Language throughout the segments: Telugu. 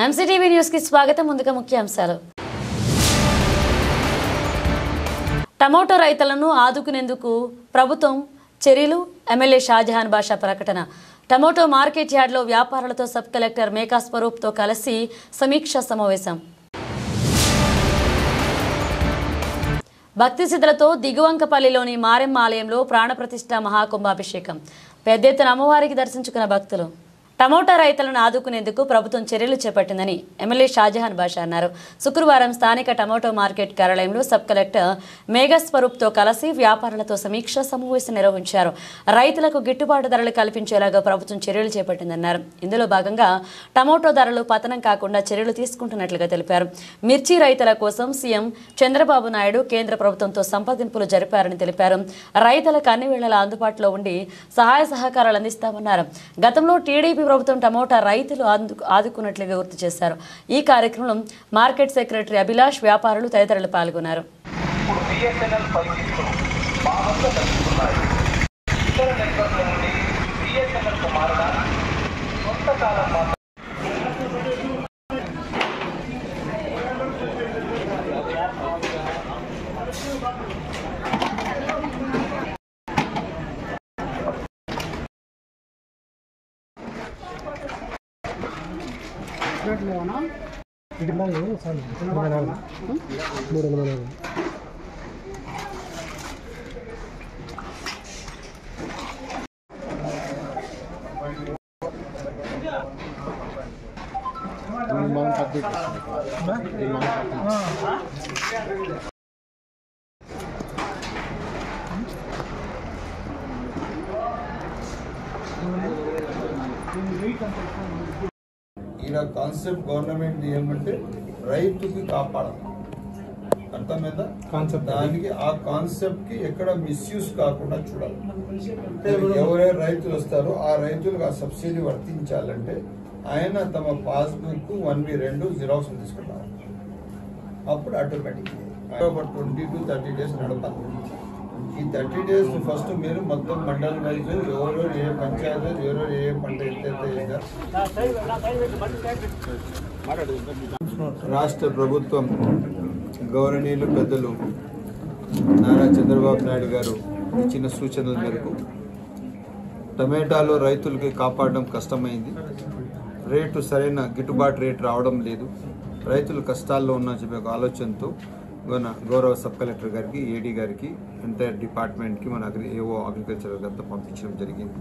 ఎంసీటీవీ న్యూస్ కి స్వాగతం. ముందుగా ముఖ్యాంశాలు. టమోటో రైతులను ఆదుకునేందుకు ప్రభుత్వం చర్యలు. ఎమ్మెల్యే షాజహాన్ బాషా ప్రకటన. టమోటో మార్కెట్ యార్డ్లో వ్యాపారులతో సబ్ కలెక్టర్ మేకా స్వరూప్తో కలిసి సమీక్షా సమావేశం. భక్తి సిద్ధులతో దిగువంకపల్లిలోని మారెమ్మ ఆలయంలో ప్రాణప్రతిష్ఠ మహాకుంభాభిషేకం. పెద్ద ఎత్తున అమ్మవారికి దర్శించుకున్న భక్తులు. టమోటా రైతులను ఆదుకునేందుకు ప్రభుత్వం చర్యలు చేపట్టిందని ఎమ్మెల్యే షాజహాన్ బాషా అన్నారు. శుక్రవారం స్థానిక టమోటో మార్కెట్ కార్యాలయంలో సబ్ కలెక్టర్ మేఘా స్వరూప్తో కలిసి వ్యాపారులతో సమీక్షా సమావేశం నిర్వహించారు. రైతులకు గిట్టుబాటు ధరలు కల్పించేలాగా ప్రభుత్వం చర్యలు చేపట్టిందన్నారు. ఇందులో భాగంగా టమోటో ధరలు పతనం కాకుండా చర్యలు తీసుకుంటున్నట్లుగా తెలిపారు. మిర్చి రైతుల కోసం సీఎం చంద్రబాబు నాయుడు కేంద్ర ప్రభుత్వంతో సంప్రదింపులు జరిపారని తెలిపారు. రైతులకు అన్ని వేళలా అందుబాటులో ఉండి సహాయ సహకారాలు అందిస్తామన్నారు. గతంలో టీడీపీ ప్రభుత్వం టమోటా రైతులు ఆదుకున్నట్లుగా గుర్తు చేశారు. ఈ కార్యక్రమంలో మార్కెట్ సెక్రటరీ అభిలాష్, వ్యాపారులు తదితరులు పాల్గొన్నారు. ఇలా కాన్సెప్ట్ గవర్నమెంట్ ఏమంటే రైతుకి కాపాడాలి, అర్థమైందా కాన్సెప్ట్. దానికి ఆ కాన్సెప్ట్ కి ఎక్కడ మిస్యూజ్ కాకుండా చూడాలి. ఎవరైనా రైతులు వస్తారో ఆ రైతులకు ఆ సబ్సిడీ వర్తించాలంటే ఆయన తమ పాస్బుక్ 1/2 జిరాక్స్ తీసుకుంటారు. అప్పుడు ఆటోమేటిక్ 20 to 30 days నడపాలి. ఈ 30 days ఫస్ట్ మీరు మొత్తం మండల్ వైజ్ ఎవరో ఏ పంచాయతీ ఎవరో ఏ పంట ఎత్తైతే రాష్ట్ర ప్రభుత్వం గౌరవనీయులు పెద్దలు నారా చంద్రబాబు నాయుడు గారు ఇచ్చిన సూచనల మేరకు టమాటాలో రైతులకి కాపాడడం కష్టమైంది. రేటు సరైన గిట్టుబాటు రేటు రావడం లేదు. రైతులు కష్టాల్లో ఉన్న చెప్పే ఆలోచనతో గౌరవ సబ్ కలెక్టర్ గారికి, ఏడీ గారికి, ఎంటైర్ డిపార్ట్మెంట్కి మన ఏవో అగ్రికల్చర్ అంతా పంపించడం జరిగింది.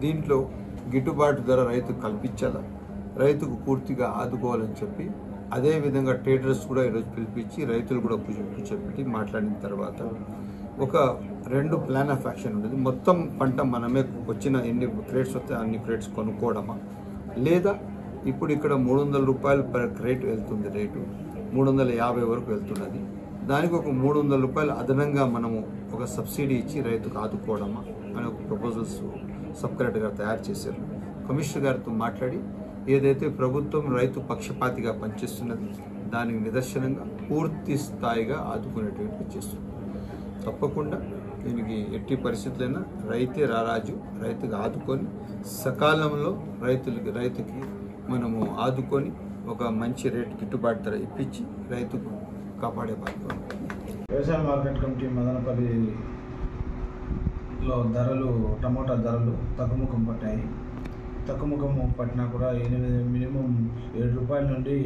దీంట్లో గిట్టుబాటు ధర రైతుకు కల్పించాలా, రైతుకు పూర్తిగా ఆదుకోవాలని చెప్పి అదేవిధంగా ట్రేడర్స్ కూడా ఈరోజు పిలిపించి రైతులు కూడా కూర్చోబెట్టి మాట్లాడిన తర్వాత ఒక 2 ప్లాన్ ఆఫ్ యాక్షన్ ఉండేది. మొత్తం పంట మనమే వచ్చిన ఎన్ని క్రేట్స్ వస్తే అన్ని క్రేట్స్ కొనుక్కోవడమా, లేదా ఇప్పుడు ఇక్కడ 300 రూపాయలు పర్ క్రేట్ వెళ్తుంది, రేటు 350 వరకు వెళ్తున్నది. దానికి ఒక 300 రూపాయలు అదనంగా మనము ఒక సబ్సిడీ ఇచ్చి రైతుకు ఆదుకోవడమా అనే ఒక ప్రపోజల్స్ సబ్ కలెక్టర్ గారు తయారు చేశారు. కమిషనర్ గారితో మాట్లాడి ఏదైతే ప్రభుత్వం రైతు పక్షపాతిగా పనిచేస్తున్నది దానికి నిదర్శనంగా పూర్తి స్థాయిగా ఆదుకునేటువంటి చేస్తుంది. తప్పకుండా దీనికి ఎట్టి పరిస్థితులైనా రైతే రారాజు, రైతుకు ఆదుకొని సకాలంలో రైతుకి మనము ఆదుకొని ఒక మంచి రేటు గిట్టుబాటు ధర ఇప్పించి రైతుకు కాపాడే బాధ్యత. వ్యవసాయ మార్కెట్ కమిటీ మదనపల్లిలో టమోటా ధరలు తగ్గుముఖం పట్టాయి. తగ్గుముఖం పట్టినా కూడా మినిమం 7 రూపాయల నుండి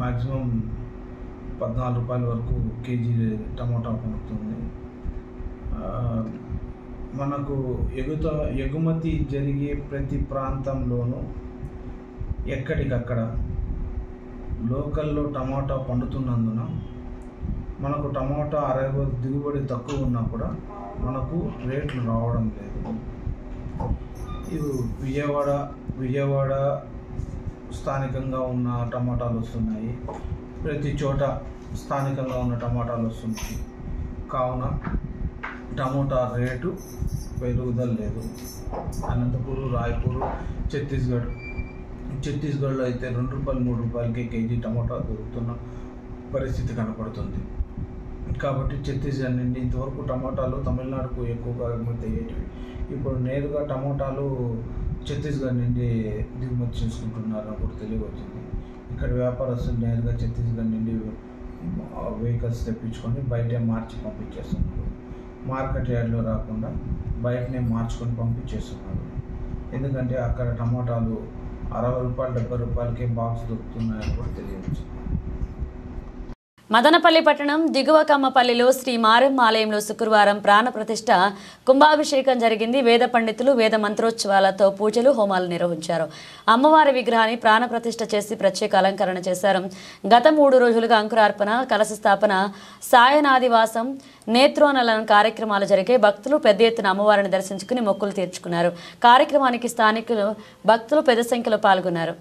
మ్యాక్సిమం 14 రూపాయల వరకు కేజీ టమోటా పడుతుంది. మనకు ఎగుమతి జరిగే ప్రతి ప్రాంతంలోనూ ఎక్కడికక్కడ లోకల్లో టమాటా పండుతున్నందున మనకు టమాటా దిగుబడి తక్కువ ఉన్నా కూడా మనకు రేట్లు రావడం లేదు. ఇవి విజయవాడ స్థానికంగా ఉన్న టమాటాలు వస్తున్నాయి, ప్రతి చోట స్థానికంగా ఉన్న టమాటాలు వస్తున్నాయి. కావున టమోటా రేటు పెరుగుదల లేదు. అనంతపూర్, రాయపూర్, ఛత్తీస్గఢ్లో అయితే 2 రూపాయలు 3 రూపాయలకి కేజీ టమోటా దొరుకుతున్న పరిస్థితి కనపడుతుంది. కాబట్టి ఛత్తీస్గఢ్ నుండి ఇంతవరకు టమోటాలు తమిళనాడుకు ఎక్కువగా ఎగుమతి అయ్యేటివి. ఇప్పుడు నేరుగా టమోటాలు ఛత్తీస్గఢ్ నుండి దిగుమతి చేసుకుంటున్నారు కూడా తెలియవచ్చింది. ఇక్కడ వ్యాపారస్తులు నేరుగా ఛత్తీస్గఢ్ నుండి వెహికల్స్ తెప్పించుకొని బయటే మార్చి పంపించేస్తున్నారు. మార్కెట్ యార్డ్లో రాకుండా బయటనే మార్చుకొని పంపించేస్తున్నారు. ఎందుకంటే అక్కడ టమాటాలు 60 రూపాయలు 70 రూపాయలకే బాక్స్ దొరుకుతున్నాయని కూడా తెలియవచ్చు. మదనపల్లి పట్టణం దిగువ కమ్మపల్లిలో శ్రీ మారెమ్మ ఆలయంలో శుక్రవారం ప్రాణప్రతిష్ఠ కుంభాభిషేకం జరిగింది. వేద పండితులు వేద మంత్రోత్సవాలతో పూజలు హోమాలు నిర్వహించారు. అమ్మవారి విగ్రహాన్ని ప్రాణప్రతిష్ఠ చేసి ప్రత్యేక అలంకరణ చేశారు. గత 3 రోజులుగా అంకురార్పణ, కలశ స్థాపన, సాయనాదివాసం, నేత్రోన్నలన కార్యక్రమాలు జరిగే భక్తులు పెద్ద ఎత్తున అమ్మవారిని దర్శించుకుని మొక్కులు తీర్చుకున్నారు. కార్యక్రమానికి స్థానికులు భక్తులు పెద్ద సంఖ్యలో పాల్గొన్నారు.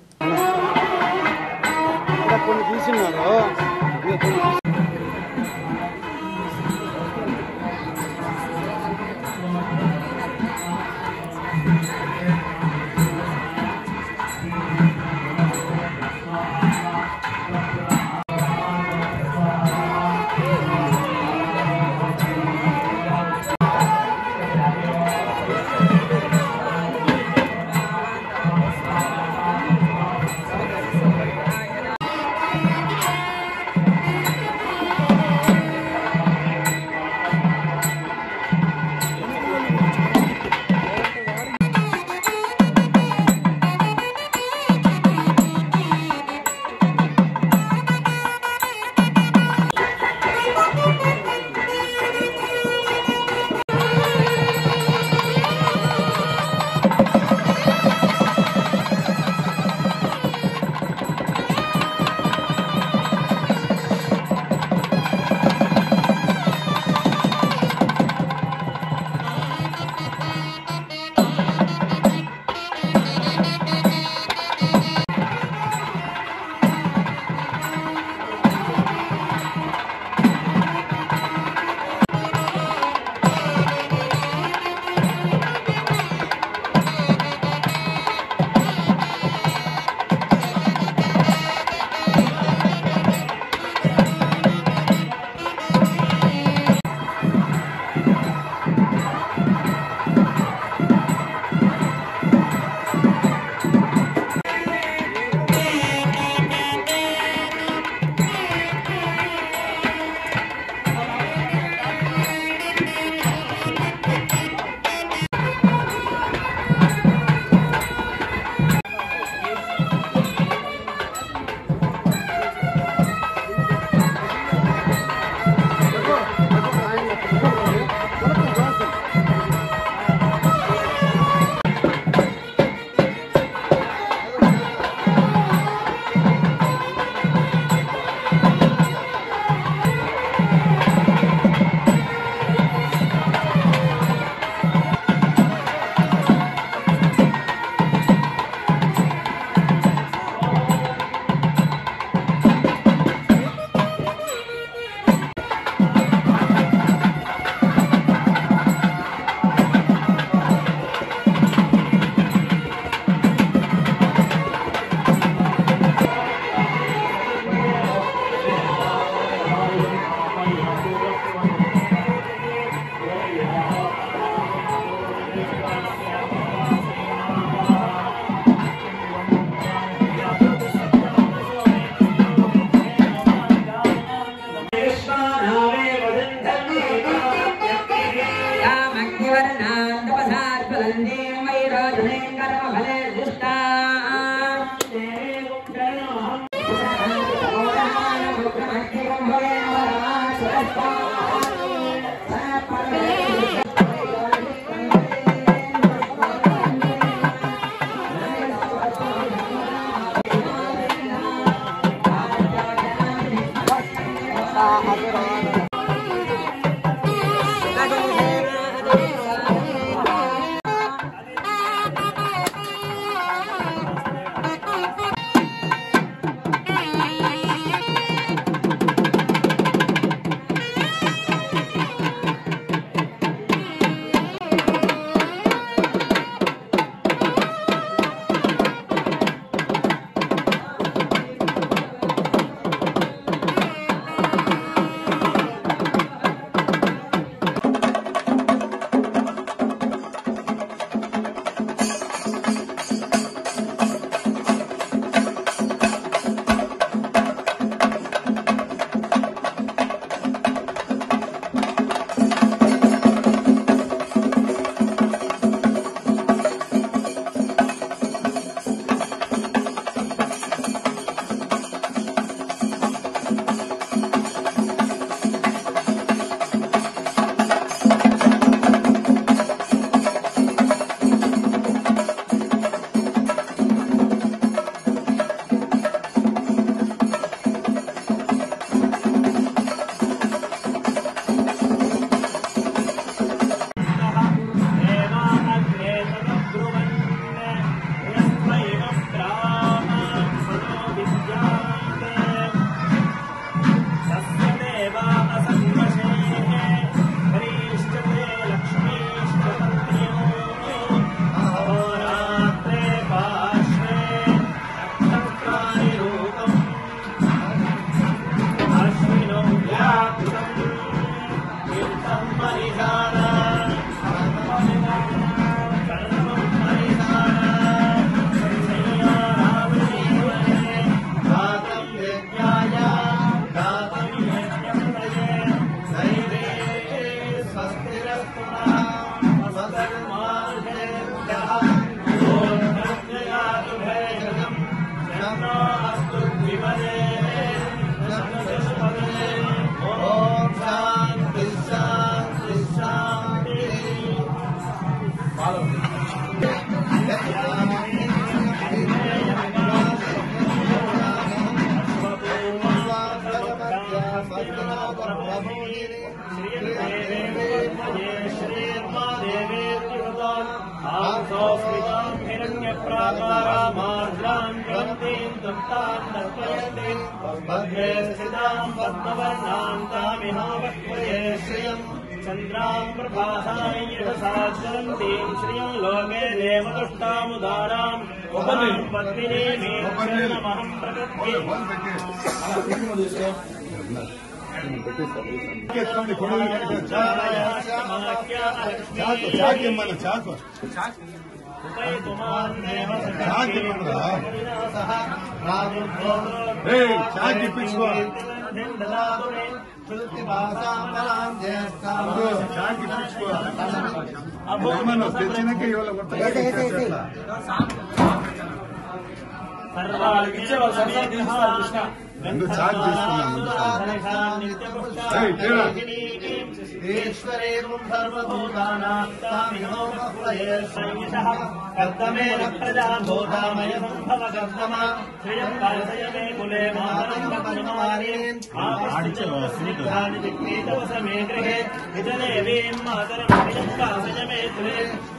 सोऽस्मितां हिरण्यप्राकारामार्द्रां ज्वलन्तीं दत्तां दर्पयन्तीं भद्रे स्थितां पद्मवर्णां तामिहावह्वये श्रियम् चन्द्रां प्रभासां यशसा ज्वलन्तीं श्रियं लोके देवदुष्टामुदाराम् उपमां पद्मिनीमीशरणमहं प्रपद्ये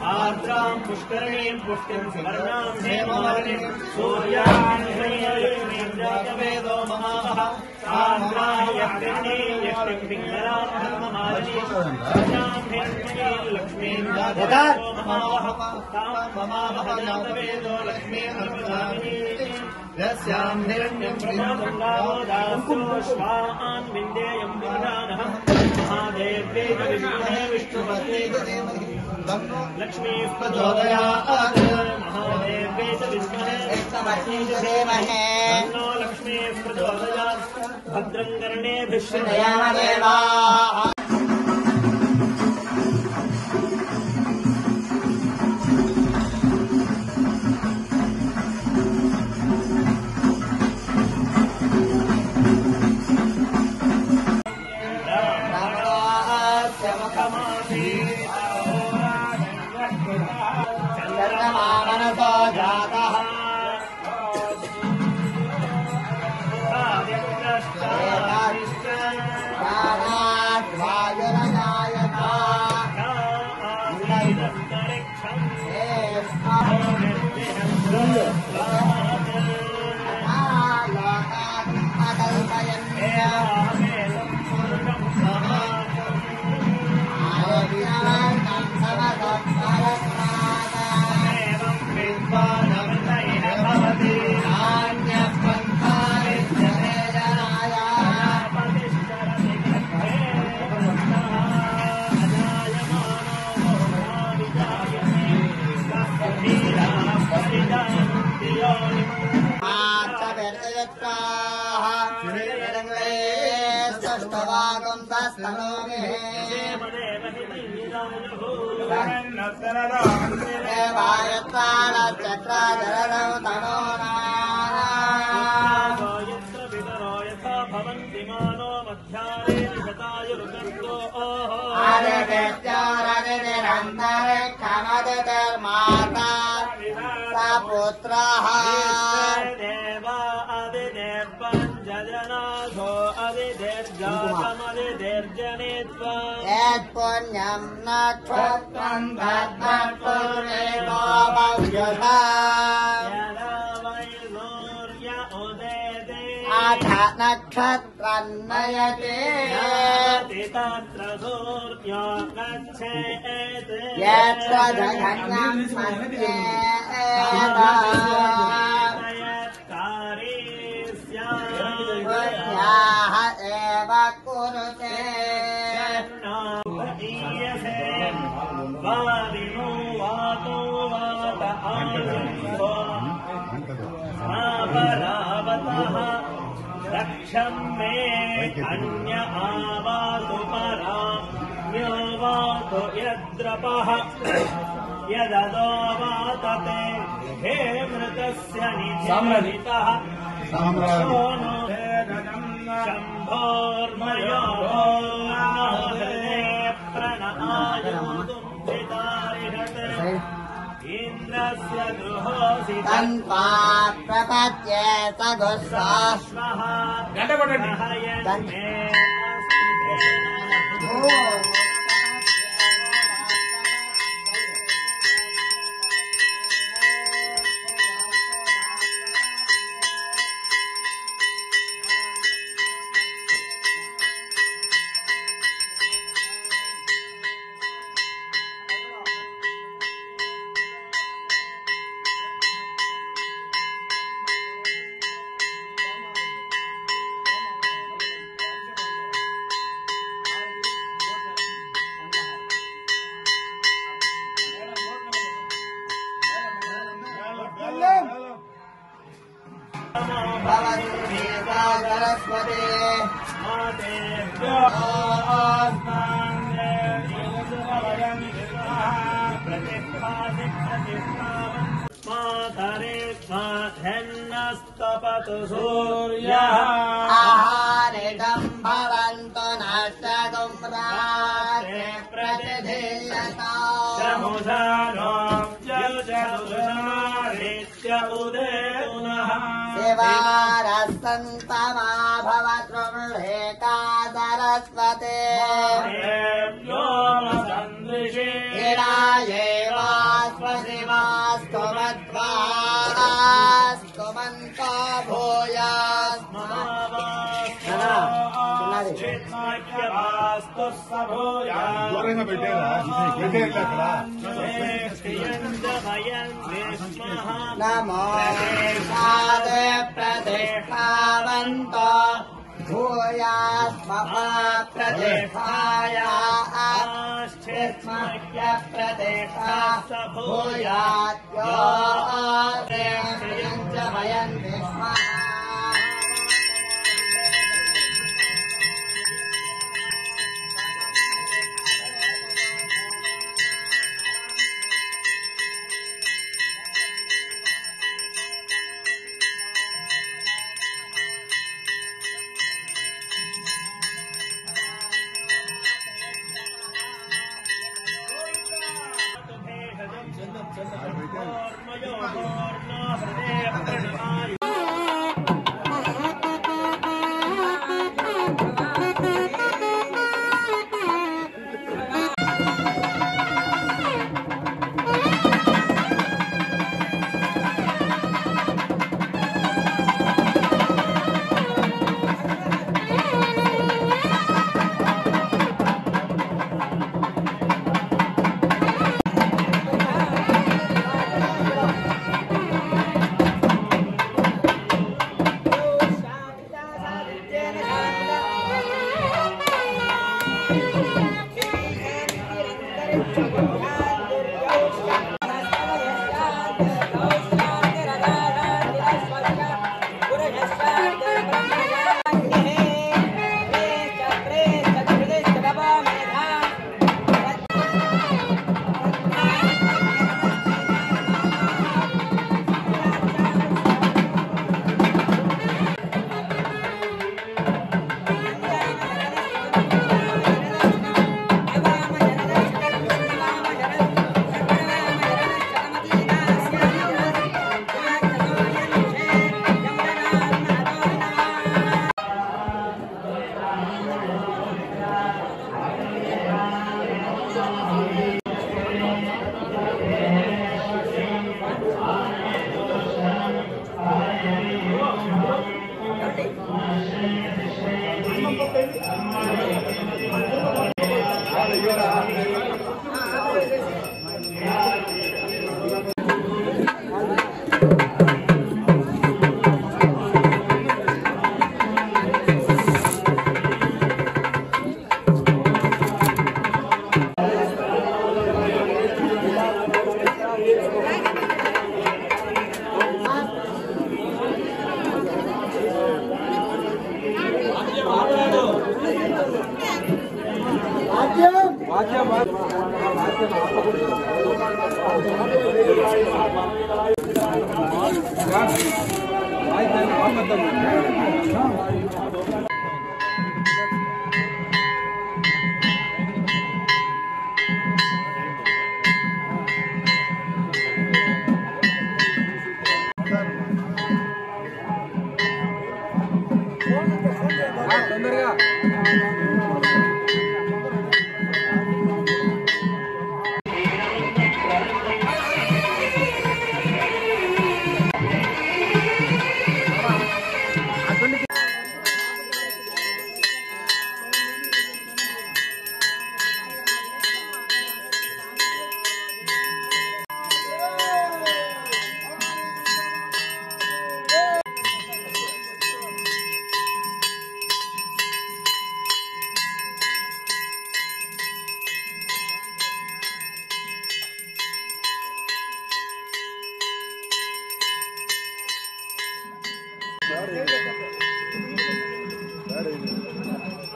आर्द्रां पुष्करणीं पुष्टिं स्वर्णां हेमवर्णीं सूर्यां जातवेदो महामः आर्द्रां यक्षिणीं यक्षिं पिङ्गलां धर्ममालिनीं सर्वां हिरण्मयीं लक्ष्मीं जातवेदो महामः तां ममामः जातवेदो लक्ष्मीं धर्मदामिनीं यस्यां हिरण्यं प्रभवङ्गावो दासो श्वान् विन्देयं विधानः महादेव्यै विष्णुवे विष्णुपत्नी लक्ष्मी प्रचोदयात् महादेव्यै च विद्महे तन्नो लक्ष्मी प्रचोदयात् भद्रं कर्णेभिः शृणुयामदेवा पुण्यं नक्षत्रं भद्रपुरेणो भव्यता अथ नक्षत्रं नयते तत्र सूर्यो गच्छेत् यत्र जघन्यं मध्ये पुण्याः एव कुरुते दक्षं मे अन्य आवातु पराम्यो वातु यद्रपः यददो वातते हे मृतस्य निधितः सोनो शम्भोर्मयो प्रणआयोतुम्भितारिहते इन्द्रस्य गृहोऽसि तन्वा प्रपद्ये स गुस्साश्वः स्तपतु सूर्यः आहारितं भवन्तु नष्टगुम्राते प्रतिधीयता शमुधानो जलचतुर्मारित्य उदे पुनः शिवारस्तन्तमा भवतृमृढेका सरस्वते व्योमसन्दृशे इडायेवास्मशिवास्तु मध्वास्तु मन्तो भूयास्मावास्तु सभूयात् దూరంగా పెట్టేరా పెట్టేయండి అక్కడ नमो सादे प्रतिष्ठावन्तो भूयास्मः प्रतिष्ठाया आश्चित्मह्य प्रतिष्ठा भूयात् यो च वयं विस्मः That is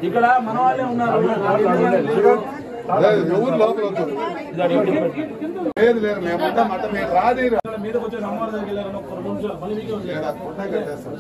ఇక్కడ మన వాళ్ళే ఉన్నారు. ఎవరు లోపల లేదు లేదు మేమంతా మత మీరు రాదు మీదకి వచ్చే నమ్మకం దగ్గర వెళ్ళారని ఒక 2 నిమిషాలు మళ్ళీ మీకు కట్టేస్తాం కట్టేస్తాం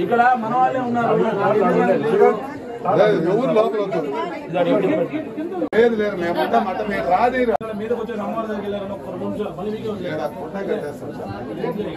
ఇక్కడ మన వాళ్ళే ఉన్నారు. ఎవరు లోపల లేదు లేదు మేమంతా మత మీరు రాదీరు మీదకి వచ్చే నమ్మవారి దగ్గరికి వెళ్ళారని ఒక్క 2 నిమిషాలు మళ్ళీ మీకే కట్టేస్తాం కట్టేస్తాం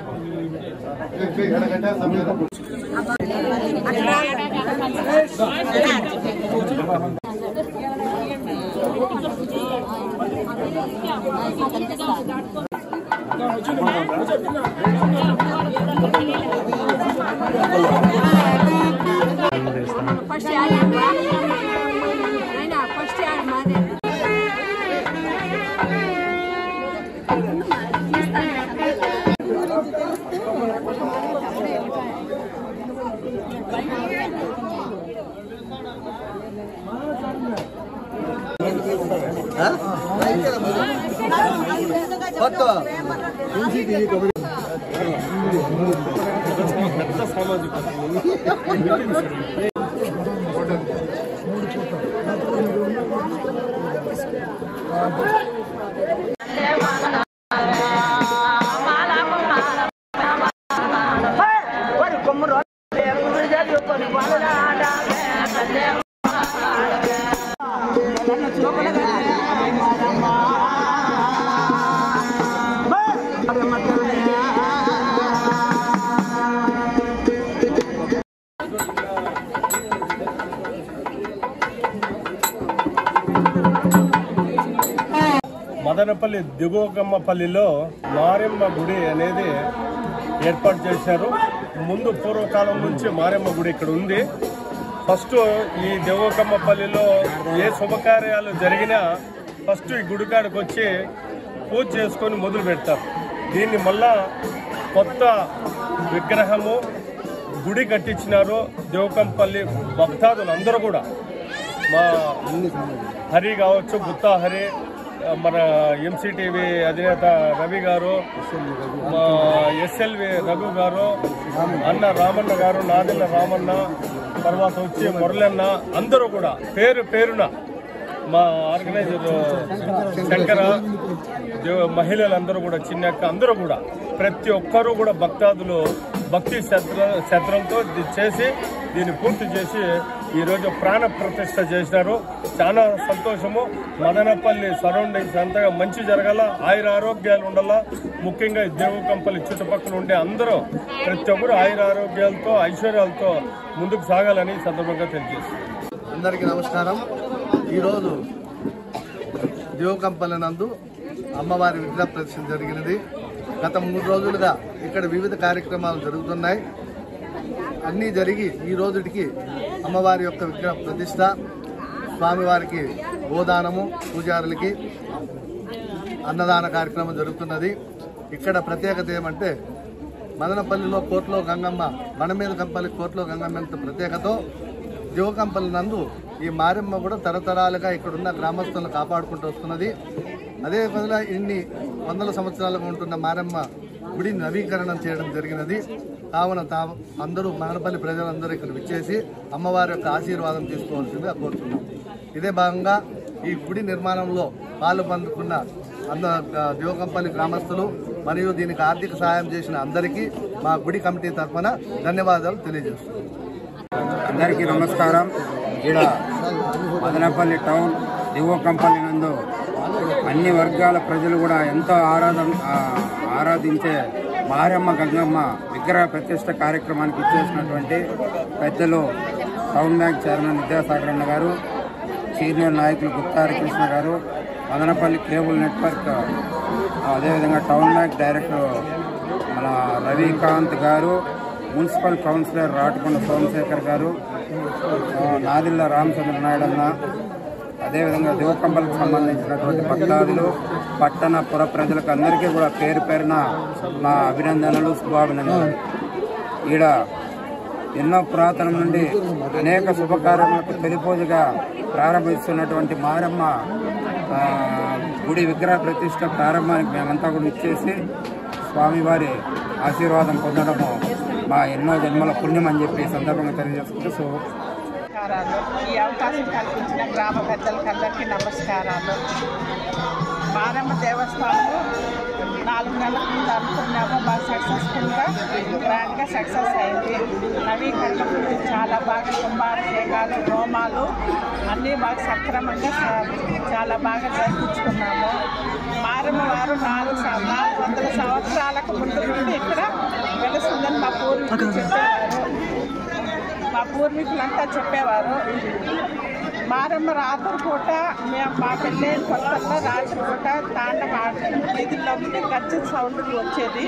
మదనపల్లి దిగువకమ్మపల్లిలో మారెమ్మ గుడి అనేది ఏర్పాటు చేశారు. ముందు పూర్వకాలం నుంచి మారెమ్మ గుడి ఇక్కడ ఉంది. ఫస్ట్ ఈ దిగువకమ్మపల్లిలో ఏ శుభకార్యాలు జరిగినా ఫస్ట్ ఈ గుడికాడికి వచ్చి పూజ చేసుకొని మొదలు పెడతారు. దీన్ని మళ్ళా కొత్త విగ్రహము గుడి కట్టించినారు. దిగువకమ్మపల్లి భక్తాదులు అందరూ కూడా మా హరి కావచ్చు, గుత్తా హరి, మన ఎంసీటీవీ అధినేత రవి గారు, మా ఎస్ఎల్వి రఘు గారు, అన్న రామన్న గారు, నాదిన్న రామన్న, తర్వాత వచ్చి మురళన్న, అందరూ కూడా పేరు పేరున మా ఆర్గనైజర్ శంకర, మహిళలందరూ కూడా, చిన్నక్క అందరూ కూడా ప్రతి ఒక్కరూ కూడా భక్తాదులు భక్తి శ్రద్ధలతో చేసి దీన్ని పూర్తి చేసి ఈరోజు ప్రాణ ప్రతిష్ఠ చేసినారు. చాలా సంతోషము. మదనపల్లి సరౌండింగ్స్ అంతగా మంచి జరగాల, ఆయుర ఆరోగ్యాలు ఉండాలా. ముఖ్యంగా దిగువకమ్మపల్లి చుట్టుపక్కల ఉండే అందరూ ప్రతి ఒక్కరు ఆయుర ఆరోగ్యాలతో ఐశ్వర్యాలతో ముందుకు సాగాలని సందర్భంగా తెలియజేస్తారు. అందరికీ నమస్కారం. ఈరోజు దిగువకమ్మపల్లి నందు అమ్మవారి విగ్రహ ప్రదర్శన జరిగినది. గత 3 రోజులుగా ఇక్కడ వివిధ కార్యక్రమాలు జరుగుతున్నాయి. అన్నీ జరిగి ఈ రోజుటికి అమ్మవారి యొక్క విగ్రహ ప్రతిష్ట, స్వామివారికి గోదానము, పూజారులకి అన్నదాన కార్యక్రమం జరుగుతున్నది. ఇక్కడ ప్రత్యేకత ఏమంటే మదనపల్లిలో కోట్లో గంగమ్మ, బండమీదకంపల్లి కోట్లో గంగమ్మ ఎంత ప్రత్యేకతో దిగువకమ్మపల్లి నందు ఈ మారెమ్మ కూడా తరతరాలుగా ఇక్కడున్న గ్రామస్తులను కాపాడుకుంటూ వస్తున్నది. అదే విధంగా ఇన్ని వందల సంవత్సరాలుగా ఉంటున్న మారెమ్మ గుడి నవీకరణం చేయడం జరిగినది. కావున అందరూ మదనపల్లి ప్రజలందరూ ఇక్కడ విచ్చేసి అమ్మవారి యొక్క ఆశీర్వాదం తీసుకోవాల్సిందిగా కోరుతున్నాం. ఇదే భాగంగా ఈ గుడి నిర్మాణంలో పాలు పందుకున్న దిగువకమ్మపల్లి గ్రామస్తులు మరియు దీనికి ఆర్థిక సహాయం చేసిన అందరికీ మా గుడి కమిటీ తరఫున ధన్యవాదాలు తెలియజేస్తున్నాం. అందరికీ నమస్కారం. ఈడ మదనపల్లి టౌన్ దిగువకమ్మపల్లి నందు అన్ని వర్గాల ప్రజలు కూడా ఎంతో ఆరాధించే మారెమ్మ గంగమ్మ విగ్రహ ప్రతిష్ట కార్యక్రమానికి ఇచ్చేసినటువంటి పెద్దలు టౌన్ బ్యాంక్ చైర్మన్ విద్యాసాగర్ అన్న గారు, సీనియర్ నాయకులు గుత్తా హరికృష్ణ గారు, మదనపల్లి కేబుల్ నెట్వర్క్, అదేవిధంగా టౌన్ బ్యాంక్ డైరెక్టర్ మన రవికాంత్ గారు, మున్సిపల్ కౌన్సిలర్ రాటకొండ సోమశేఖర్ గారు, నాదిల్ల రామచంద్ర నాయుడు అన్న, అదేవిధంగా దిగువకమ్మపల్లికి సంబంధించినటువంటి భక్తాదులు, పట్టణ పుర ప్రజలకు అందరికీ కూడా పేరు పేరున నా అభినందనలు, శుభాభినందనలు. ఈడ ఎన్నో పురాతనం నుండి అనేక శుభకార్యములకు తొలి పూజగా ప్రారంభిస్తున్నటువంటి మారెమ్మ గుడి విగ్రహ ప్రతిష్ట ప్రారంభానికి మేమంతా కూడా ఇచ్చేసి స్వామివారి ఆశీర్వాదం పొందడము మా ఎన్నో జన్మల పుణ్యం అని చెప్పి సందర్భంగా తెలియజేసుకుంటూ ఈ అవకాశం కల్పించిన గ్రామ పెద్దలకందరికీ నమస్కారాలు. మారమ్మ దేవస్థానం 4 నెలల ముందు అనుకున్నాము, బాగా సక్సెస్ఫుల్గా గ్రాండ్గా సక్సెస్ అయింది. నవీకరణ గురించి చాలా బాగా కుంభాభిషేకాలు, హోమాలు అన్నీ బాగా సక్రమంగా చాలా బాగా జరిపించుకున్నాము. మారమ్మ వారు 400 సంవత్సరాలకు ముందు నుండి ఇక్కడ వెలుస్తుందని మా పూర్వీకులు చెప్పేవారు. మా పూర్వీకులంతా చెప్పేవారు. మారమ్మ రాత్రిపూట మా పెళ్ళైన కొత్తల్లో రాత్రిపూట తాండవ వీధుల్లో ఉంటే గజ్జల సౌండ్లు వచ్చేది.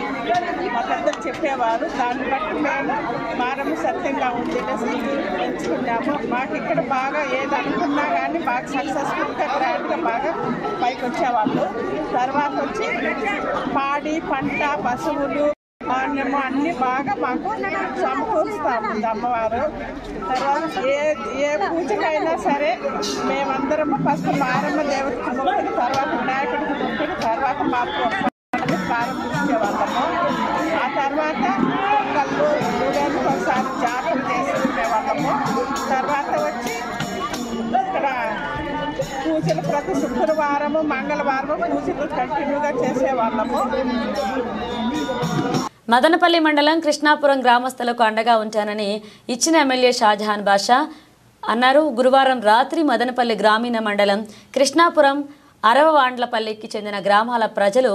మా పెద్దలు చెప్పేవారు. దాన్ని బట్టి మేము మారమ్మ సత్యంగా ఉంది ఎంచుకున్నాము. మాకు ఇక్కడ బాగా ఏది అనుకున్నా కానీ బాగా సక్సెస్ఫుల్గా గ్రాండ్గా బాగా పైకి వచ్చేవాళ్ళు. తర్వాత వచ్చి పాడి పంట పశువులు ధాన్యము అన్నీ బాగా మాకు సమకూరుస్తూ ఉంది అమ్మవారు. తర్వాత ఏ పూజకైనా సరే మేమందరము ఫస్ట్ మారమ్మ దేవతకి మొక్కుని, తర్వాత వినాయకుడికి మొక్కుని, తర్వాత మా ప్రారంభించే వాళ్ళము. ఆ తర్వాత పొంగళ్ళు 3 ఏళ్ళకి ఒకసారి జాతర చేసుకునే వాళ్ళము. తర్వాత వచ్చి ఇక్కడ పూజలు ప్రతి శుక్రవారము మంగళవారము పూజలు కంటిన్యూగా చేసేవాళ్ళము. మదనపల్లి మండలం కృష్ణాపురం గ్రామస్తులకు అండగా ఉంటానని ఇచ్చిన ఎమ్మెల్యే షాజహాన్ బాషా అన్నారు. గురువారం రాత్రి మదనపల్లి గ్రామీణ మండలం కృష్ణాపురం అరవవాండ్లపల్లికి చెందిన గ్రామాల ప్రజలు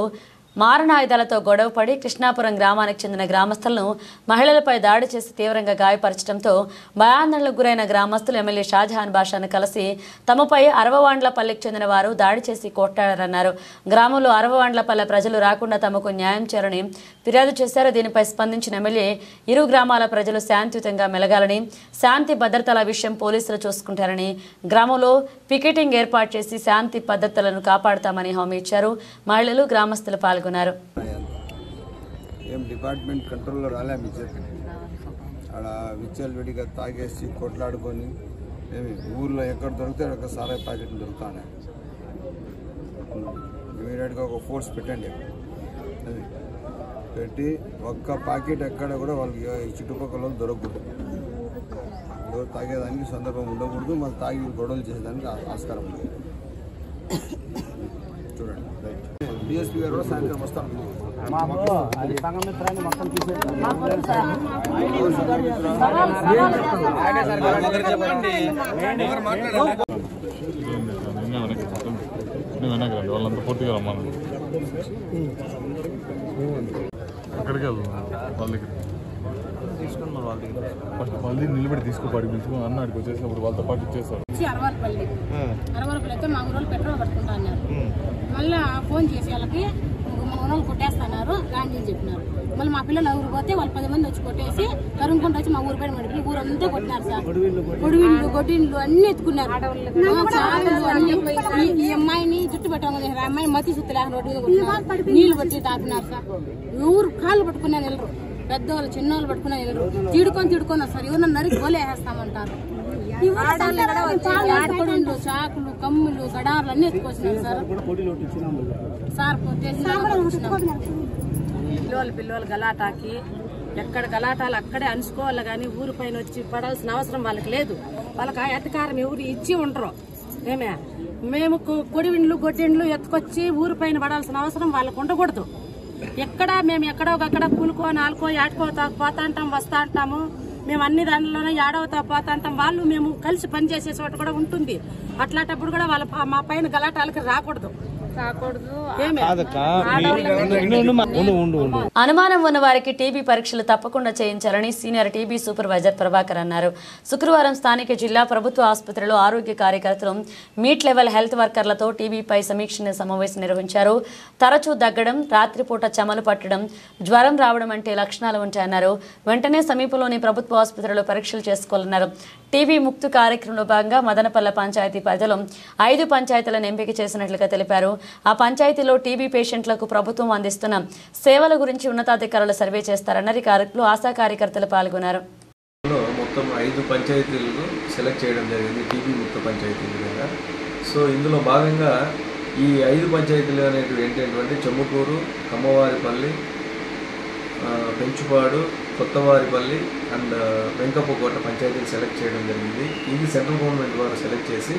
మారణాయుధాలతో గొడవపడి కృష్ణాపురం గ్రామానికి చెందిన గ్రామస్తులను మహిళలపై దాడి చేసి తీవ్రంగా గాయపరచడంతో భయాందోళనకు గురైన గ్రామస్తులు ఎమ్మెల్యే షాజహాన్ బాషాను కలిసి తమపై అరవవాండ్లపల్లికి చెందిన వారు దాడి చేసి కొట్టారన్నారు. గ్రామంలో అరవవాండ్లపల్లె ప్రజలు రాకుండా తమకు న్యాయం చేయాలని ఫిర్యాదు చేశారు. దీనిపై స్పందించిన ఎమ్మెల్యే ఇరు గ్రామాల ప్రజలు శాంతియుతంగా మెలగాలని, శాంతి భద్రతల విషయం పోలీసులు చూసుకుంటారని, గ్రామంలో పికెటింగ్ ఏర్పాటు చేసి శాంతి భద్రతలను కాపాడుతామని హామీ ఇచ్చారు. మహిళలు గ్రామస్తులు పాల్గొన్నారు. ఏం డిపార్ట్మెంట్ కంట్రోల్లో రాలే మీ చెప్పి అక్కడ విచ్చలవిడిగా తాగేసి కొట్లాడుకొని ఏమి ఊర్లో ఎక్కడ దొరికితే అక్కడ సారాయి ప్యాకెట్లు దొరుకుతానే. ఇమీడియట్గా ఒక ఫోర్స్ పెట్టండి. అది పెట్టి ఒక్క ప్యాకెట్ ఎక్కడ కూడా వాళ్ళకి చుట్టుపక్కల దొరకకూడదు. ఎవరు తాగేదానికి సందర్భం ఉండకూడదు. మళ్ళీ తాగి గొడవలు చేసేదానికి ఆస్కారం ఉంది. చూడండి రైట్. డిఎస్పీ గారు కూడా సాయంత్రం వస్తాం. వాళ్ళంతా పూర్తిగా రమ్మను. ఎక్కడికి వెళ్తున్నాం? వాళ్ళ దగ్గర తీసుకుని వాళ్ళ దగ్గర మళ్ళీ నిలబడి తీసుకోపాడి పిలుచుకుని అన్నాడికి వచ్చేసినప్పుడు వాళ్ళతో పాటు ఇచ్చేస్తారు. అరవరపల్లి అయితే మా ఊరోళ్ళు పెట్రోల్ పట్టుకుంటా అన్నారు. మళ్ళీ ఫోన్ చేసి వాళ్ళకి మా ఊరోళ్ళు కొట్టేస్తున్నారు గాంధీ చెప్పినారు. మళ్ళీ మా పిల్లలు ఊరు పోతే వాళ్ళు 10 మంది వచ్చి కొట్టేసి కరుముకుంటూ వచ్చి మా ఊరు పైన మడిపి ఊరంతా కొట్టినారు సార్. పొడివిండ్లు గొడ్డిండ్లు అన్ని ఎత్తుకున్నారు. ఈ అమ్మాయిని జుట్టు పెట్టాము, అమ్మాయి మతి సుత్తి లేక నీళ్లు పట్టి తాపినారు సార్. ఊరు కాళ్ళు పట్టుకున్నాను వెళ్ళరు, పెద్దవాళ్ళు చిన్నవాళ్ళు పట్టుకున్నా వెళ్ళరు. తిడుకొని వస్తారు. ఎవరన్నా నరికి గోలే వేస్తామంటారు. ఆడపడుండ్లు చాకులు కమ్ములు గడార్లు అన్ని ఎత్తుకొచ్చినారు సార్. పిల్లలు గలాటాకి ఎక్కడ గలాటాలు అక్కడే అనుకోవాలి కానీ ఊరి పైన వచ్చి పడాల్సిన అవసరం వాళ్ళకి లేదు. వాళ్ళకి ఆ అధికారం ఎవరు ఇచ్చి ఉండరు. మేము కొడివిండ్లు గొడ్డిండ్లు ఎత్తుకొచ్చి ఊరి పైన పడాల్సిన అవసరం వాళ్ళకు ఉండకూడదు. మేము ఎక్కడో ఒకక్కడ కూలుకో నాలుకో ఏడుకో పోతా అంటాం, వస్తా అంటాము. మేము అన్ని దానిలోనే ఏడవతా పోతా అంటాం. వాళ్ళు మేము కలిసి పనిచేసే చోట కూడా ఉంటుంది. అట్లాంటప్పుడు కూడా వాళ్ళ మా పైన గలాటాలకి రాకూడదు. అనుమానం ఉన్న వారికి టీబీ పరీక్షలు తప్పకుండా చేయించాలని సీనియర్ టీబీ సూపర్వైజర్ ప్రభాకర్ అన్నారు. శుక్రవారం స్థానిక జిల్లా ప్రభుత్వ ఆసుపత్రిలో ఆరోగ్య కార్యకర్తలు మీట్ లెవెల్ హెల్త్ వర్కర్లతో టీబీపై సమీక్ష సమావేశం నిర్వహించారు. తరచూ దగ్గడం, రాత్రిపూట చెమలు పట్టడం, జ్వరం రావడం వంటి లక్షణాలు ఉంటాయన్నారు. వెంటనే సమీపంలోని ప్రభుత్వ ఆసుపత్రిలో పరీక్షలు చేసుకోవాలన్నారు. టీబీ ముక్తి కార్యక్రమంలో భాగంగా మదనపల్లె పంచాయతీ పరిధిలో 5 పంచాయతీలను ఎంపిక చేసినట్లుగా తెలిపారు. ఆ పంచాయతీలో టీబీ పేషెంట్లకు ప్రభుత్వం అందిస్తున్న సేవల గురించి ఉన్నతాధికారులు సర్వే చేస్తారన్నారు. ఈ కార్యక్రమంలో ఆశా కార్యకర్తలు పాల్గొన్నారు. మొత్తం 5 పంచాయతీలను సెలెక్ట్ చేయడం జరిగింది టీబీ ముక్త పంచాయతీలుగా. సో ఇందులో భాగంగా ఈ 5 పంచాయతీలు అనేటివి ఏంటంటే చెమ్మకూరు, కమ్మవారిపల్లి, పెంచుపాడు, కొత్తవారిపల్లి అండ్ వెంకప్పకోట పంచాయతీలు సెలెక్ట్ చేయడం జరిగింది. ఇది సెంట్రల్ గవర్నమెంట్ వారు సెలెక్ట్ చేసి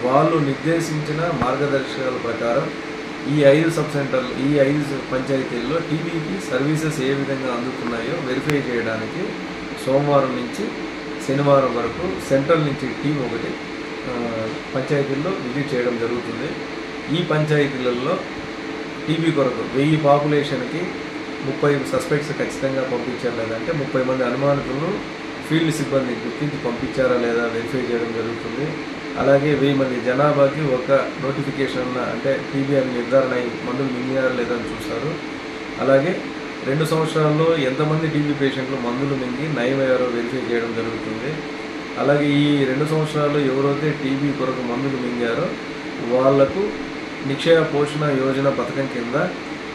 వాళ్ళు నిర్దేశించిన మార్గదర్శకాల ప్రకారం ఈ 5 సబ్ సెంటర్లు, ఈ 5 పంచాయతీల్లో టీబీకి సర్వీసెస్ ఏ విధంగా అందుతున్నాయో వెరిఫై చేయడానికి సోమవారం నుంచి శనివారం వరకు సెంట్రల్ నుంచి టీం ఒకటి పంచాయతీల్లో విజిట్ చేయడం జరుగుతుంది. ఈ పంచాయతీలలో టీబీ కొరకు 1000 పాపులేషన్కి 30 సస్పెక్ట్స్ ఖచ్చితంగా పంపించారు లేదంటే 30 మంది అనుమానితులను ఫీల్డ్ సిబ్బంది గుర్తించి పంపించారా లేదా వెరిఫై చేయడం జరుగుతుంది. అలాగే 1000 మంది జనాభాకి ఒక నోటిఫికేషన్ అంటే టీబీ అని నిర్ధారణ అయి మందులు మింగారా లేదా అని చూస్తారు. అలాగే 2 సంవత్సరాల్లో ఎంతమంది టీబీ పేషెంట్లు మందులు మింగి నయమయ్యారో వెరిఫై చేయడం జరుగుతుంది. అలాగే ఈ 2 సంవత్సరాల్లో ఎవరైతే టీబీ కొరకు మందులు మింగారో వాళ్లకు నిక్షయ పోషణ యోజన పథకం కింద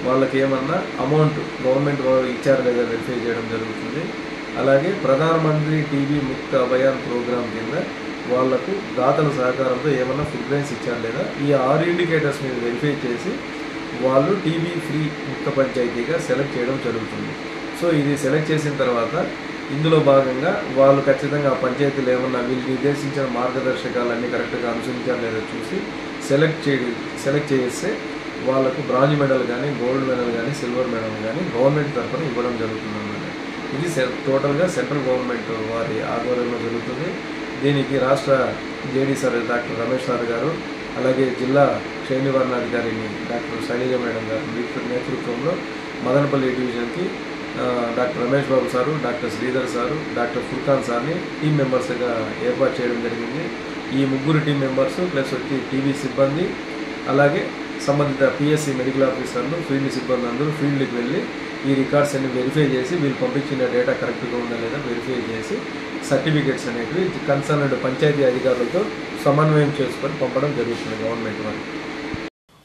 వాళ్ళకి ఏమన్నా అమౌంట్ గవర్నమెంట్ వాళ్ళు ఇచ్చారా లేదా వెరిఫై చేయడం జరుగుతుంది. అలాగే ప్రధానమంత్రి టీబీ ముక్త అభయాన్ ప్రోగ్రాం కింద వాళ్లకు దాతల సహకారంతో ఏమన్నా ఫుడ్ గ్రెయిన్స్ ఇచ్చారా లేదా ఈ 6 ఇండికేటర్స్ మీద వెరిఫై చేసి వాళ్ళు టీబీ ఫ్రీ ముక్త పంచాయతీగా సెలెక్ట్ చేయడం జరుగుతుంది. సో ఇది సెలెక్ట్ చేసిన తర్వాత ఇందులో భాగంగా వాళ్ళు ఖచ్చితంగా ఆ పంచాయతీలు ఏమన్నా వీళ్ళు నిర్దేశించిన మార్గదర్శకాలన్నీ కరెక్ట్గా అనుసరించారా లేదా చూసి సెలెక్ట్ చేస్తే వాళ్ళకు బ్రాంజ్ మెడల్ కానీ, గోల్డ్ మెడల్ కానీ, సిల్వర్ మెడల్ కానీ గవర్నమెంట్ తరఫున ఇవ్వడం జరుగుతుంది అన్నమాట. ఇది టోటల్గా సెంట్రల్ గవర్నమెంట్ వారి ఆధ్వర్యంలో జరుగుతుంది. దీనికి రాష్ట్ర JD sir doctor Ramesh sir గారు, అలాగే జిల్లా క్షయ నివారణాధికారిని డాక్టర్ శైలజ మేడం గారు నేతృత్వంలో మదనపల్లి డివిజన్కి doctor Ramesh Babu sir, doctor Sridhar sir, doctor Furqan సార్ని టీం మెంబర్స్గా ఏర్పాటు చేయడం జరిగింది. ఈ 3 టీం మెంబర్స్ ప్లస్ వచ్చి టీబీ సిబ్బంది, అలాగే సంబంధిత పిఎస్సి మెడికల్ ఆఫీసర్లు, ఫీల్డ్ సిబ్బంది అందరూ ఫీల్డ్కి వెళ్ళి ఈ రికార్డ్స్ అన్ని వెరిఫై చేసి వీళ్ళు పంపించిన డేటా కరెక్ట్గా ఉందా లేదా వెరిఫై చేసి సర్టిఫికేట్స్ అనేటివి కన్సర్న్డ్ పంచాయతీ అధికారులతో సమన్వయం చేసుకొని పంపడం జరుగుతుంది గవర్నమెంట్ వారికి.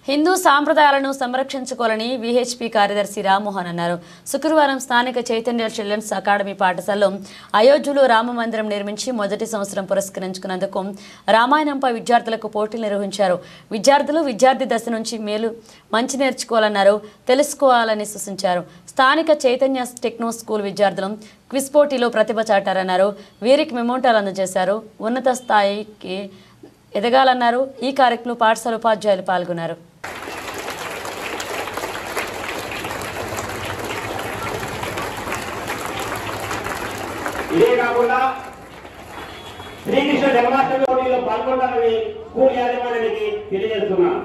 హిందూ సాంప్రదాయాలను సంరక్షించుకోవాలని విహెచ్పి కార్యదర్శి రామ్మోహన్ అన్నారు. శుక్రవారం స్థానిక చైతన్య చిల్డ్రన్స్ అకాడమీ పాఠశాలలో అయోధ్యలో రామ మందిరం నిర్మించి మొదటి సంవత్సరం పురస్కరించుకున్నందుకు రామాయణంపై విద్యార్థులకు పోటీలు నిర్వహించారు. విద్యార్థులు విద్యార్థి దశ నుంచి మంచి నేర్చుకోవాలన్నారు, తెలుసుకోవాలని సూచించారు. స్థానిక చైతన్య టెక్నో స్కూల్ విద్యార్థులు క్విజ్ పోటీలో ప్రతిభ చాటారన్నారు. వీరికి మెమోంటాలు అందజేశారు. ఉన్నత స్థాయికి ఎదగాలన్నారు. ఈ కార్యక్రమంలో పాఠశాల ఉపాధ్యాయులు పాల్గొన్నారు. ఇదే కాకుండా శ్రీకృష్ణ జన్మాష్టమి పోటీలో పాల్గొంటారని స్కూల్ యాజమాన్యానికి తెలియజేస్తున్నాను.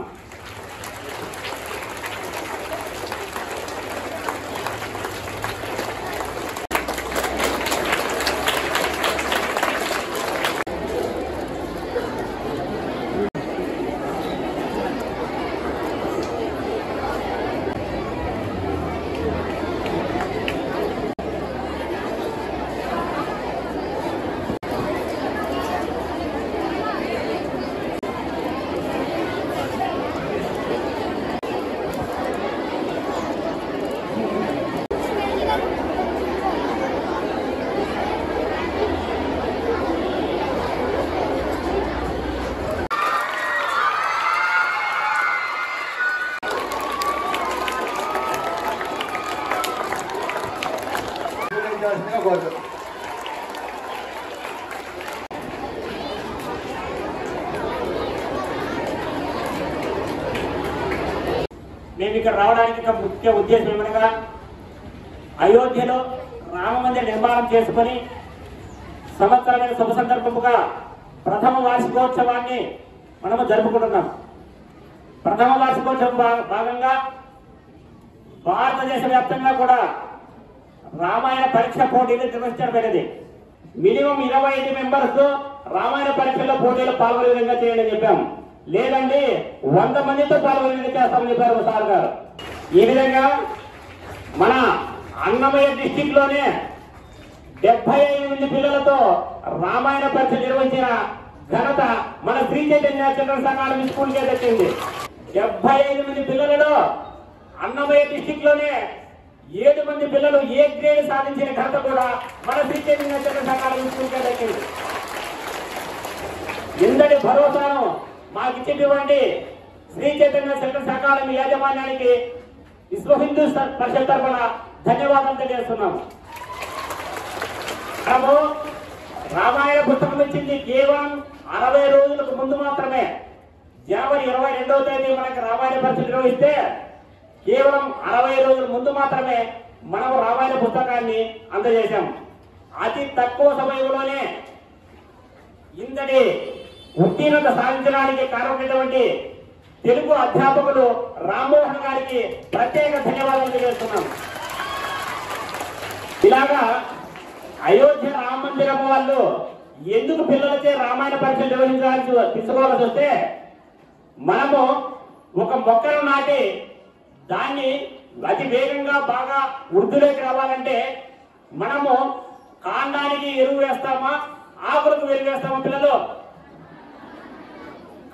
మేము ఇక్కడ రావడానికి ముఖ్య ఉద్దేశం ఏమనగా అయోధ్యలో రామ మందిర నిర్మాణం చేసుకుని సంవత్సరమైన శుభ సందర్భముగా ప్రథమ వార్షికోత్సవాన్ని మనము జరుపుకుంటున్నాం. ప్రథమ వార్షికోత్సవం భాగంగా భారతదేశ వ్యాప్తంగా కూడా రామాయణ పరీక్ష పోటీలు నిర్వహించబడినది. మినిమం 25 మెంబర్స్ రామాయణ పరీక్షలో పోటీలు పాల్గొనే విధంగా చేయండి చెప్పాము. లేదండి 100 మందితో పాల్గొనే చేస్తామని చెప్పారు సార్ గారు. ఈ విధంగా మన అన్నమయ్య డిస్టిక్ లోనే 75 పిల్లలతో రామాయణ పరీక్ష నిర్వహించిన ఘనత మన Sri Chaitanya children's academy school కే దక్కింది. 75 పిల్లలలో అన్నమయ్య డిస్టిక్ లోనే 7 మంది పిల్లలు ఏ గ్రేడ్ సాధించిన ఘనత కూడా మన Sri Chaitanya children's academy school కే దక్కింది. ఇంతటి భరోసాను మాకు ఇచ్చినటువంటి శ్రీ చైతన్య చిల్డ్రన్స్ అకాడమీ యాజమాన్యానికి విశ్వ హిందూ పరిషత్ తరఫున ధన్యవాదాలు తెలియజేస్తున్నాం. మనము రామాయణ పుస్తకం ఇచ్చింది కేవలం 60 రోజులకు ముందు మాత్రమే. జనవరి 22వ తేదీ మనకి రామాయణ పరిషత్ నిర్వహిస్తే కేవలం 60 రోజుల ముందు మాత్రమే మనం రామాయణ పుస్తకాన్ని అందజేశాం. అతి తక్కువ సమయంలోనే ఇంతటి ఉత్తీర్ణత సాధించడానికి కారణమైనటువంటి తెలుగు అధ్యాపకులు రామ్మోహన్ గారికి ప్రత్యేక ధన్యవాదాలు తెలియజేస్తున్నాం. ఇలాగా అయోధ్య రామ మందిరం వాళ్ళు ఎందుకు పిల్లలచే రామాయణ పరీక్షలు తీసుకోవాల్సి వస్తే మనము ఒక మొక్కను నాటి దాన్ని అతి వేగంగా బాగా వృద్ధిలోకి రావాలంటే మనము కాండానికి ఎరువు వేస్తామా, ఆకులకు ఎరువు వేస్తామా? పిల్లలు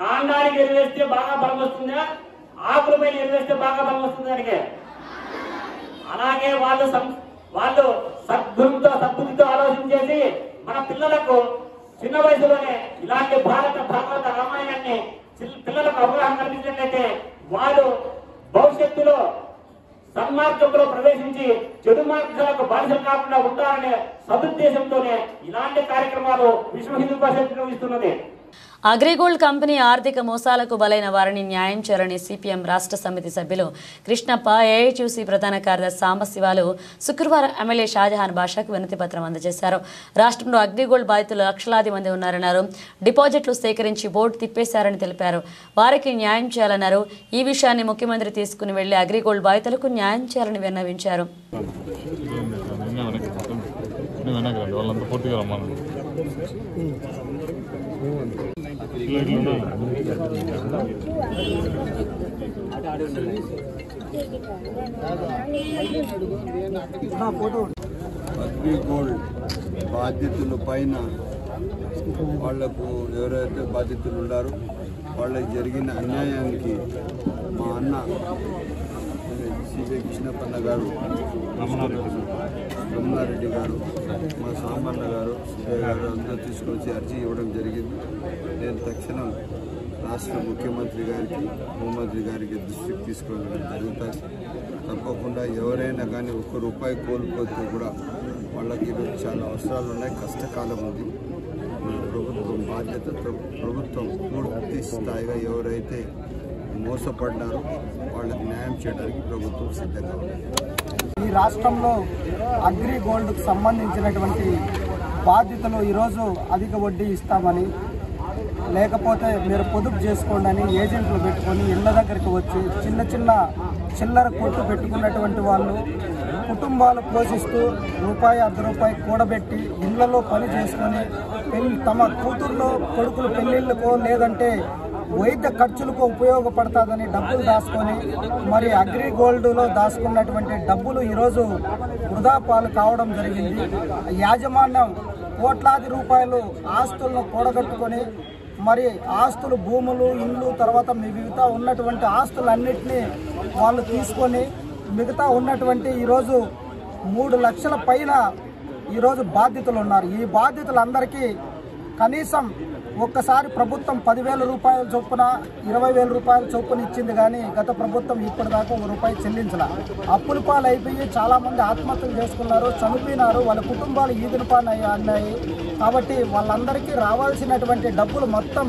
కాండానికి ఎరువు వేస్తే బాగా బలం వస్తుందా, ఆకుల పైన ఎరువు వేస్తే బాగా బలం వస్తుంది దానికి? అలాగే వాళ్ళు సద్బుద్ధితో ఆలోచించేసి మన పిల్లలకు చిన్న వయసులోనే ఇలాంటి భాగవత రామాయణాన్ని పిల్లలకు అవగాహన కల్పించినట్లయితే వాళ్ళు భవిష్యత్తులో సన్మార్గంలో ప్రవేశించి చెడు మార్గాలకు బానిసలు కాకుండా ఉంటారనే సదుద్దేశంతోనే ఇలాంటి కార్యక్రమాలు విశ్వ హిందూ పరిషత్ నిర్వహిస్తున్నది. అగ్రిగోల్డ్ కంపెనీ ఆర్థిక మోసాలకు బలైన వారిని న్యాయం చేయాలని సిపిఎం రాష్ట్ర సమితి సభ్యులు కృష్ణప్ప, ఏఐటీయూసీ ప్రధాన కార్యదర్శి సాంబశివాలు శుక్రవారం ఎమ్మెల్యే షాజహాన్ బాషాకు వినతి పత్రం అందజేశారు. రాష్ట్రంలో అగ్రిగోల్డ్ బాధితులు లక్షలాది మంది ఉన్నారన్నారు. డిపాజిట్లు సేకరించి బోర్డు తిప్పేశారని తెలిపారు. వారికి న్యాయం చేయాలన్నారు. ఈ విషయాన్ని ముఖ్యమంత్రి తీసుకుని వెళ్లి అగ్రిగోల్డ్ బాధితులకు న్యాయం చేయాలని విన్నవించారు. అగ్రిగోల్డ్ బాధ్యతల పైన వాళ్లకు ఎవరైతే బాధ్యతలు ఉన్నారో వాళ్ళకి జరిగిన అన్యాయానికి మా అన్న సిబి కృష్ణప్పన్న గారు, రమణారెడ్డి గారు, మా సాంబన్న గారు, సిబి గారు అందరూ తీసుకొచ్చి అర్జీ ఇవ్వడం జరిగింది. నేను తక్షణం రాష్ట్ర ముఖ్యమంత్రి గారికి, హోంమంత్రి గారికి దృష్టికి తీసుకోవడం జరుగుతుంది. తప్పకుండా ఎవరైనా కానీ ₹1 కోల్పోతే కూడా వాళ్ళకి ఈరోజు చాలా అవసరాలు ఉన్నాయి, కష్టకాలం ఉంది. ప్రభుత్వం బాధ్యత, ప్రభుత్వం పూర్తి స్థాయిగా ఎవరైతే మోసపడ్డారో వాళ్ళకి న్యాయం చేయడానికి ప్రభుత్వం సిద్ధంగా ఉంది. ఈ రాష్ట్రంలో అగ్రిగోల్డ్కు సంబంధించినటువంటి బాధ్యతలు ఈరోజు అధిక వడ్డీ ఇస్తామని, లేకపోతే మీరు పొదుపు చేసుకోండి అని ఏజెంట్లు పెట్టుకొని ఇళ్ల దగ్గరికి వచ్చి చిల్లర కొట్టు పెట్టుకున్నటువంటి వాళ్ళు కుటుంబాలు పోషిస్తూ ₹1, ₹2 కూడబెట్టి ఇళ్లలో పని చేసుకొని తమ కూతుర్లో కొడుకులు పెళ్లిళ్ళకో లేదంటే వైద్య ఖర్చులకు ఉపయోగపడుతుందని డబ్బులు దాచుకొని మరి అగ్రిగోల్డ్లో దాచుకున్నటువంటి డబ్బులు ఈరోజు వృధా పాలు కావడం జరిగింది. యాజమాన్యం కోట్లాది రూపాయలు ఆస్తులను కూడగట్టుకొని మరి ఆస్తులు, భూములు, ఇండ్లు, తర్వాత మిగతా ఉన్నటువంటి ఆస్తులన్నింటినీ వాళ్ళు తీసుకొని మిగతా ఉన్నటువంటి ఈరోజు 3 లక్షల పైన ఈరోజు బాధ్యతలు ఉన్నారు. ఈ బాధ్యతలందరికీ కనీసం ఒక్కసారి ప్రభుత్వం ₹10,000 చొప్పున, ₹20,000 చొప్పున ఇచ్చింది. కానీ గత ప్రభుత్వం ఇప్పటిదాకా ₹1 చెల్లించాల. అప్పుల పాలు అయిపోయి చాలామంది ఆత్మహత్యలు చేసుకున్నారు, చనిపోయినారు, వాళ్ళ కుటుంబాలు ఈదిన పాలు అన్నాయి. కాబట్టి వాళ్ళందరికీ రావాల్సినటువంటి డబ్బులు మొత్తం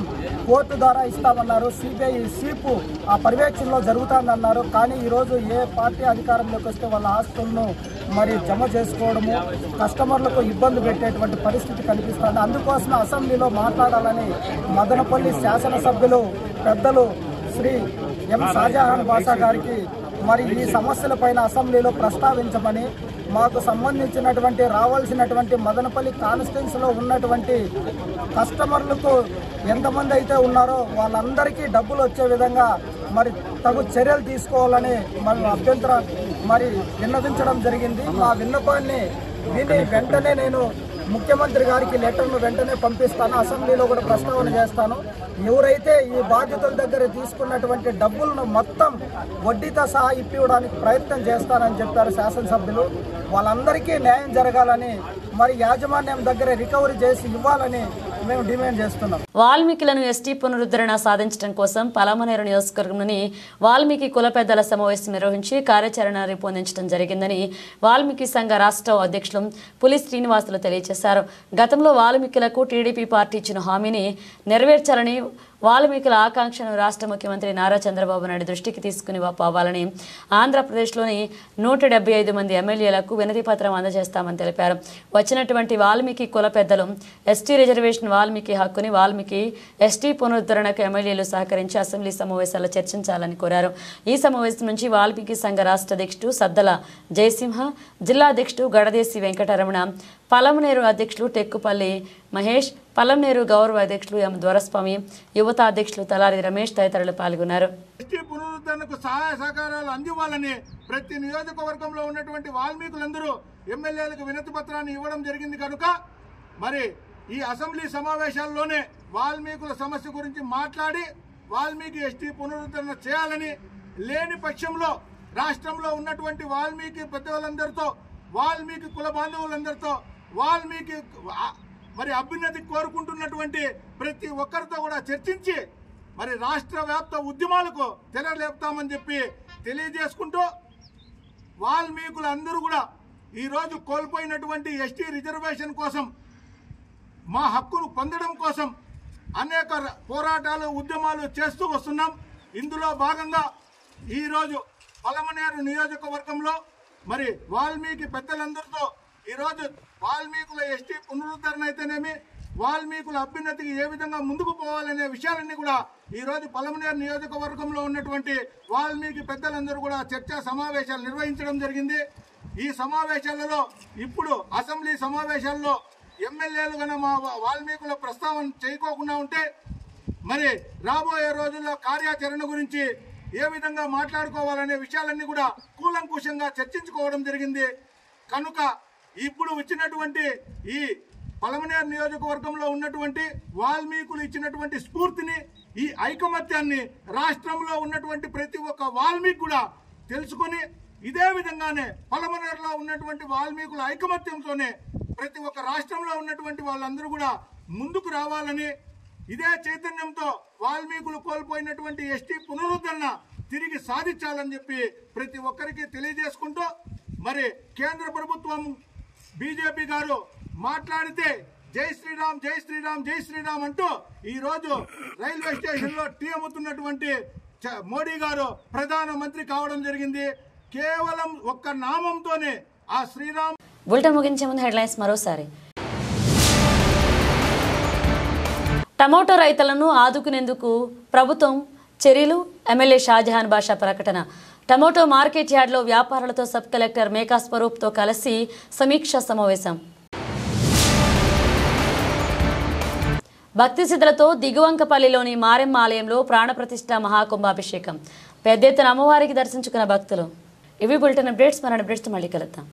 కోర్టు ద్వారా ఇస్తామన్నారు. సిబిఐ సీపు ఆ పర్యవేక్షణలో జరుగుతుందన్నారు. కానీ ఈరోజు ఏ పార్టీ అధికారంలోకి వస్తే వాళ్ళ ఆస్తులను మరి జమ చేసుకోవడము, కస్టమర్లకు ఇబ్బంది పెట్టేటువంటి పరిస్థితి కనిపిస్తుంది. అందుకోసం అసెంబ్లీలో మాట్లాడాలని మదనపల్లి శాసనసభ్యులు పెద్దలు శ్రీ ఎం షాజహాన్ బాషా గారికి మరి ఈ సమస్యలపైన అసెంబ్లీలో ప్రస్తావించమని, మాకు సంబంధించినటువంటి రావాల్సినటువంటి మదనపల్లి కాన్స్టిట్యున్సీలో ఉన్నటువంటి కస్టమర్లకు ఎంతమంది అయితే ఉన్నారో వాళ్ళందరికీ డబ్బులు వచ్చే విధంగా మరి తగు చర్యలు తీసుకోవాలని మనం అభ్యంతరం మరి విన్నవించడం జరిగింది. మా విన్నపాన్ని విని వెంటనే నేను ముఖ్యమంత్రి గారికి లెటర్ను వెంటనే పంపిస్తాను, అసెంబ్లీలో కూడా ప్రస్తావన చేస్తాను. ఎవరైతే ఈ బాధ్యతల దగ్గర తీసుకున్నటువంటి డబ్బులను మొత్తం వడ్డీతో సహా ఇప్పివ్వడానికి ప్రయత్నం చేస్తానని చెప్పారు శాసనసభ్యులు. వాళ్ళందరికీ న్యాయం జరగాలని, మరి యాజమాన్యం దగ్గర రికవరీ చేసి ఇవ్వాలని మేము డిమాండ్ చేస్తున్నాం. వాల్మీకులను ఎస్టీ పునరుద్ధరణ సాధించడం కోసం పలమనేరు నియోజకవర్గంలోని వాల్మీకి కుల పెద్దల సమావేశం నిర్వహించి కార్యాచరణ రూపొందించడం జరిగిందని వాల్మీకి సంఘ రాష్ట్ర అధ్యక్షులు పులి శ్రీనివాసులు తెలియజేశారు. గతంలో వాల్మీకులకు టీడీపీ పార్టీ ఇచ్చిన హామీని నెరవేర్చాలని వాల్మీకుల ఆకాంక్షను రాష్ట్ర ముఖ్యమంత్రి నారా చంద్రబాబు నాయుడు దృష్టికి తీసుకుని పోవాలని ఆంధ్రప్రదేశ్లోని 175 మంది ఎమ్మెల్యేలకు వినతి పత్రం అందజేస్తామని తెలిపారు. వచ్చినటువంటి వాల్మీకి కుల పెద్దలు ఎస్టీ రిజర్వేషన్ వాల్మీకి హక్కుని వాల్మీకి ఎస్టీ పునరుద్ధరణకు ఎమ్మెల్యేలు సహకరించి అసెంబ్లీ సమావేశాల్లో చర్చించాలని కోరారు. ఈ సమావేశం నుంచి వాల్మీకి సంఘ రాష్ట్ర అధ్యక్షుడు సద్దల జయసింహ, జిల్లా అధ్యక్షుడు గడదేశి వెంకటరమణ, పలమనేరు అధ్యక్షులు టెక్కుపల్లి మహేష్, పలమనేరు గౌరవ అధ్యక్షులు ఎం ద్వారస్వామి, యువత అధ్యక్షులు తలారి రమేష్ తదితరులు పాల్గొన్నారు. ఎస్టీ పునరుద్ధరణకు సహాయ సహకారాలు అందివ్వాలని ప్రతి నియోజకవర్గంలో ఉన్నటువంటి వాల్మీకులందరూ ఎమ్మెల్యేలకు వినతి పత్రాన్ని ఇవ్వడం జరిగింది కనుక మరి ఈ అసెంబ్లీ సమావేశాల్లోనే వాల్మీకుల సమస్య గురించి మాట్లాడి వాల్మీకి ఎస్టీ పునరుద్ధరణ చేయాలని, లేని పక్షంలో రాష్ట్రంలో ఉన్నటువంటి వాల్మీకి పెద్దలందరితో వాల్మీకి కుల బాంధవులందరితో వాల్మీకి మరి అభ్యున్నతి కోరుకుంటున్నటువంటి ప్రతి ఒక్కరితో కూడా చర్చించి మరి రాష్ట్ర వ్యాప్త ఉద్యమాలకు తెరలేపుతామని చెప్పి తెలియజేసుకుంటూ వాల్మీకులందరూ కూడా ఈరోజు కోల్పోయినటువంటి ఎస్టీ రిజర్వేషన్ కోసం మా హక్కును పొందడం కోసం అనేక పోరాటాలు ఉద్యమాలు చేస్తూ వస్తున్నాం. ఇందులో భాగంగా ఈరోజు పలమనేరు నియోజకవర్గంలో మరి వాల్మీకి పెద్దలందరితో ఈరోజు వాల్మీకుల ఎస్టీ పునరుద్ధరణ అయితేనేమి వాల్మీకుల అభ్యున్నతికి ఏ విధంగా ముందుకు పోవాలనే విషయాలన్నీ కూడా ఈరోజు పలమనేరు నియోజకవర్గంలో ఉన్నటువంటి వాల్మీకి పెద్దలందరూ కూడా చర్చా సమావేశాలు నిర్వహించడం జరిగింది. ఈ సమావేశాలలో ఇప్పుడు అసెంబ్లీ సమావేశాల్లో ఎమ్మెల్యేలు కన్నా మా వాల్మీకుల ప్రస్తావన చేయకోకుండా ఉంటే మరి రాబోయే రోజుల్లో కార్యాచరణ గురించి ఏ విధంగా మాట్లాడుకోవాలనే విషయాలన్నీ కూడా కూలంకుషంగా చర్చించుకోవడం జరిగింది. కనుక ఇప్పుడు వచ్చినటువంటి ఈ పలమనేరు నియోజకవర్గంలో ఉన్నటువంటి వాల్మీకులు ఇచ్చినటువంటి స్ఫూర్తిని, ఈ ఐకమత్యాన్ని రాష్ట్రంలో ఉన్నటువంటి ప్రతి ఒక్క వాల్మీకి కూడా తెలుసుకొని ఇదే విధంగానే పలమనేరులో ఉన్నటువంటి వాల్మీకుల ఐకమత్యంతోనే ప్రతి ఒక్క రాష్ట్రంలో ఉన్నటువంటి వాళ్ళందరూ కూడా ముందుకు రావాలని, ఇదే చైతన్యంతో వాల్మీకులు కోల్పోయినటువంటి ఎస్టీ పునరుద్ధరణ తిరిగి సాధించాలని చెప్పి ప్రతి ఒక్కరికి తెలియజేసుకుంటూ మరి కేంద్ర ప్రభుత్వం బీజేపీ గారు మాట్లాడితే జై శ్రీరామ్ జై శ్రీరామ్ జై శ్రీరామ్ అంటూ ఈ రోజు రైల్వే స్టేషన్ లో టీ అమ్ముతున్నటువంటి మోడీ గారు ప్రధానమంత్రి కావడం జరిగింది. కేవలం ఒక్క నామంతోనే ఆ శ్రీరామ్. బులెటిన్ ముగించే ముందు హెడ్లైన్స్ మరోసారి. టమోటో రైతులను ఆదుకునేందుకు ప్రభుత్వం చర్యలు, ఎమ్మెల్యే షాజహాన్ బాషా ప్రకటన. టమోటో మార్కెట్ యార్డ్లో వ్యాపారులతో సబ్ కలెక్టర్ మేకా స్వరూప్తో కలిసి సమీక్షా సమావేశం. భక్తి సిద్ధులతో దిగువంకపల్లిలోని మారెమ్మ ఆలయంలో ప్రాణప్రతిష్ఠ మహాకుంభాభిషేకం. పెద్ద ఎత్తున అమ్మవారికి దర్శించుకున్న భక్తులు. ఇవి బులెటిన్ అప్డేట్స్. మన అప్డేట్స్తో మళ్ళీ కలుద్దాం.